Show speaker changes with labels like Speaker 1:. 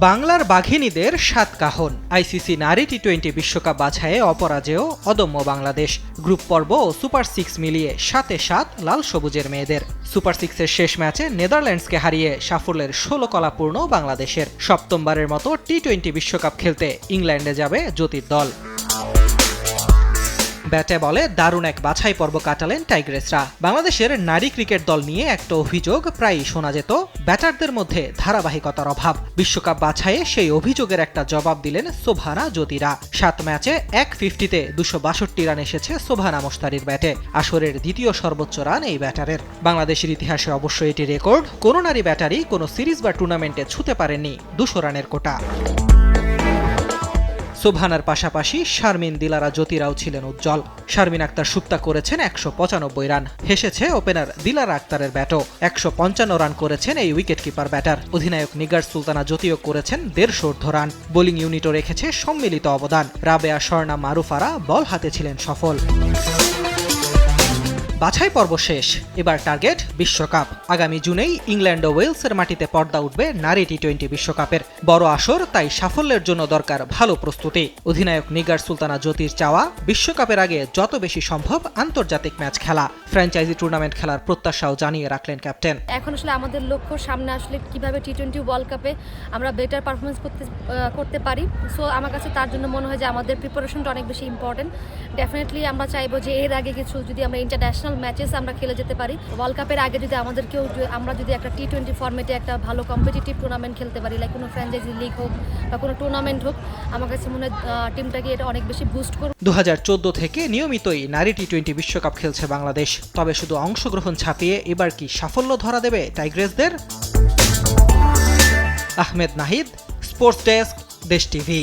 Speaker 1: বাংলার বাঘিনীদের সাত কাহন। আইসিসি নারী টি-20 বিশ্বকাপ বাছাইয়ে অপরাজেয় অদম্য বাংলাদেশ। গ্রুপ পর্ব ও সুপার 6 মিলিয়ে 7-7 লাল সবুজের মেয়েদের। সুপার 6-এর শেষ ম্যাচে নেদারল্যান্ডসকে হারিয়ে সাফল্যের 16 কলাপূর্ণ বাংলাদেশের। সপ্তমবারের মতো টি-20 বিশ্বকাপ খেলতে ইংল্যান্ডে যাবে জ্যোতির দল। ব্যাটে বলে দারুণ এক বাছাই পর্ব কাটালেন টাইগ্রেসরা। বাংলাদেশের নারী ক্রিকেট দল নিয়ে একটা অভিযোগ প্রায়ই শোনা যেত, ব্যাটারদের মধ্যে ধারাবাহিকতার অভাব। বিশ্বকাপ বাছাইয়ে সেই অভিযোগের একটা জবাব দিলেন শোভানা জ্যোতিরা। 7 ম্যাচে 150-তে 262 রান এসেছে শোভানা মোশতারির ব্যাটে। আসরের দ্বিতীয় সর্বোচ্চ রান এই ব্যাটারের। বাংলাদেশের ইতিহাসে অবশ্য এটি রেকর্ড। কোনো নারী ব্যাটারই কোনো সিরিজ বা টুর্নামেন্টে ছুঁতে পারেননি 200 রানের কোটা। শোভানার পাশাপাশি শারমিন দিলারা জ্যোতিরাও ছিলেন উজ্জ্বল। শারমিন আক্তার সুপ্তা করেছেন 195 রান। হেসেছে ওপেনার দিলারা আক্তারের ব্যাটও। 155 রান করেছেন এই উইকেট কিপার ব্যাটার। অধিনায়ক নিগার সুলতানা জ্যোতিও করেছেন 150 রান। বোলিং ইউনিটও রেখেছে সম্মিলিত অবদান। রাবেয়া স্বর্ণা মারুফারা বল হাতে ছিলেন সফল। বাছাই পর্ব শেষ, এবার টার্গেট বিশ্বকাপ। আগামী জুনেই ইংল্যান্ড ও ওয়েলসের মাটিতে পর্দা উঠবে নারী টি-20 বিশ্বকাপের। বড় আসর, তাই সাফল্যের জন্য দরকার ভালো প্রস্তুতি। অধিনায়ক নিগার সুলতানা জ্যোতির চাওয়া, বিশ্বকাপের আগে যত বেশি সম্ভব আন্তর্জাতিক ম্যাচ খেলা। ফ্র্যাঞ্চাইজি টুর্নামেন্ট খেলার প্রত্যাশাও জানিয়ে রাখলেন ক্যাপ্টেন।
Speaker 2: এখন আসলে আমাদের লক্ষ্য সামনে আসলে কিভাবে টি-20 ওয়ার্ল্ড কাপে আমরা বেটার পারফরমেন্স করতে পারি। সো আমার কাছে তার জন্য মনে হয় যে আমাদের প্রিপারেশনটা অনেক বেশি ইম্পর্টেন্ট। ডেফিনেটলি আমরা চাইবো যে এর আগে কিছু যদি আমরা ইন্টারন্যাশনাল ম্যাচেস আমরা খেলে যেতে পারি। ওয়ার্ল্ড কাপের আগে যদি আমরা যদি একটা টি-20 ফরম্যাটে একটা ভালো কম্পিটিটিভ টুর্নামেন্ট খেলতে পারি, লাইক কোনো ফ্র্যাঞ্চাইজি লিগ হোক বা কোনো টুর্নামেন্ট হোক, আমার কাছে মনে হয় টিমটাকে এটা অনেক বেশি বুস্ট করবে।
Speaker 1: 2014 থেকে নিয়মিতই নারী টি-20 বিশ্বকাপ খেলছে বাংলাদেশ। তবে শুধু অংশগ্রহণ ছাপিয়ে এবার কি সাফল্য ধরা দেবে টাইগ্রেসদের? আহমেদ নাহিদ, স্পোর্টস ডেস্ক, দেশ টিভি।